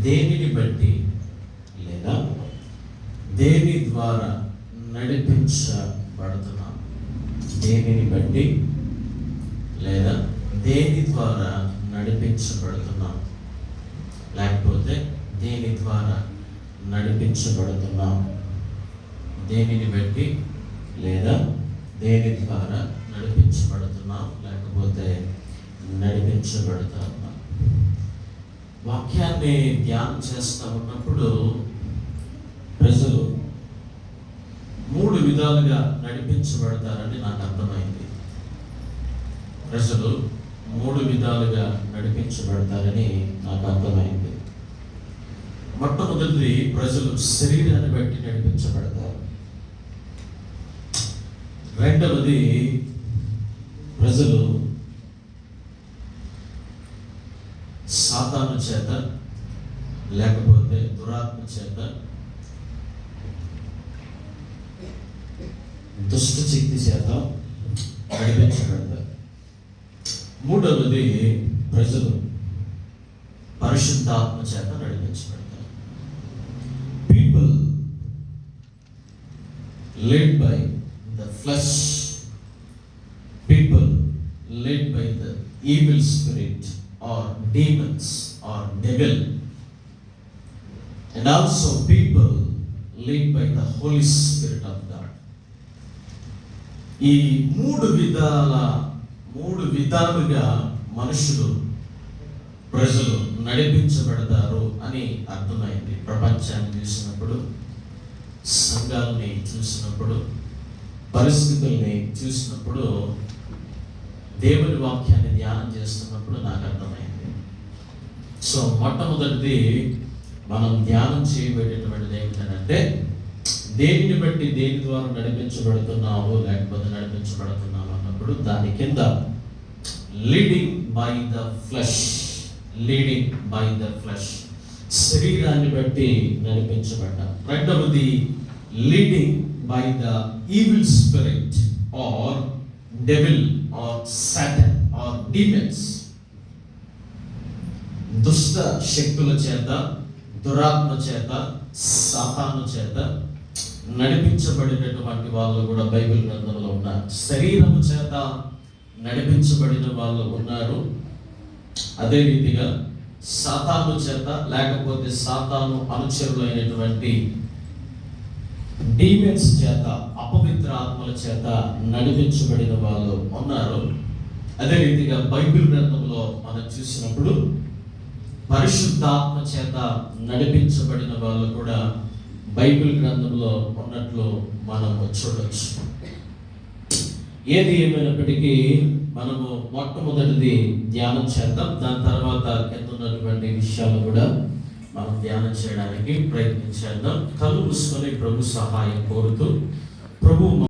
దేనిని బట్టి లేదా దేని ద్వారా నడిపించబడుతున్నాం? దేనిని బట్టి లేదా దేని ద్వారా నడిపించబడుతున్నాం? లేకపోతే దేని ద్వారా నడిపించబడుతున్నాం? దేనిని బట్టి లేదా దేని ద్వారా నడిపించబడుతున్నాం లేకపోతే నడిపించబడుతున్నాం? వాక్యాన్ని ధ్యానం చేస్తూ ఉన్నప్పుడు ప్రజలు 3 విధాలుగా నడిపించబడతారని నాకు అర్థమైంది. ప్రజలు 3 విధాలుగా నడిపించబడతారని నాకు అర్థమైంది. మొట్టమొదటిది, ప్రజలు శరీరాన్ని బట్టి నడిపించబడతారు. రెండవది, ప్రజలు సాతాను చేత లేకపోతే దురాత్మ చేత, దుష్ట శక్తి చేత నడిపించబడతారు. మూడవది, ప్రజలు పరిశుద్ధాత్మ చేత నడిపించబడతారు. People led by the flesh, people led by the evil spirit or demons or devil, and also people led by the Holy Spirit of God. ఈ 3 విధాలుగా మనుషులు, ప్రజలు నడిపించబడతారు అని అర్థమైంది. ప్రపంచాన్ని చూసినప్పుడు, సంఘాలని చూసినప్పుడు, పరిస్థితుల్ని చూసినప్పుడు, దేవుని వాక్యాన్ని ధ్యానం చేస్తున్నప్పుడు నాకు అర్థమైంది. సో మొట్టమొదటిది మనం ధ్యానం చేయబడేటువంటిది ఏమిటంటే, దేనిని బట్టి దేని ద్వారా నడిపించబడుతున్నావు లేకపోతే నడిపించబడుతున్నావు అన్నప్పుడు దాని కింద leading by the flesh, leading by the flesh, శరీరాన్ని బట్టి నడిపించబడ్డా. రెండవది, leading by the evil spirit or devil or Satan or demons, దుష్ట శక్తుల చేత, దురాత్మ చేత, సాతాను చేత నడిపించబడినటువంటి వాళ్ళు కూడా బైబిల్ గ్రంథంలో ఉన్నారు. శరీరము చేత నడిపించబడిన వాళ్ళు ఉన్నారు. అదే రీతిగా సాతాను చేత లేకపోతే సాతాను అనుచరులైనటువంటి డీమన్స్ చేత, అపవిత్ర ఆత్మల చేత నడిపించబడిన వాళ్ళు ఉన్నారు. అదే రీతిగా బైబిల్ గ్రంథంలో మనం చూసినప్పుడు పరిశుద్ధాత్మ చేత నడిపించబడిన వాళ్ళు కూడా బైబిల్ గ్రంథంలో ఉన్నట్లు మనం చూడవచ్చు. ఏది ఏమైనప్పటికీ మనము మొట్టమొదటిది ధ్యానం చేద్దాం. దాని తర్వాత కింద ఉన్నటువంటి విషయాలు కూడా మనం ధ్యానం చేయడానికి ప్రయత్నించేద్దాం. కళ్ళు మూసుకొని ప్రభు సహాయం కోరుతూ, ప్రభు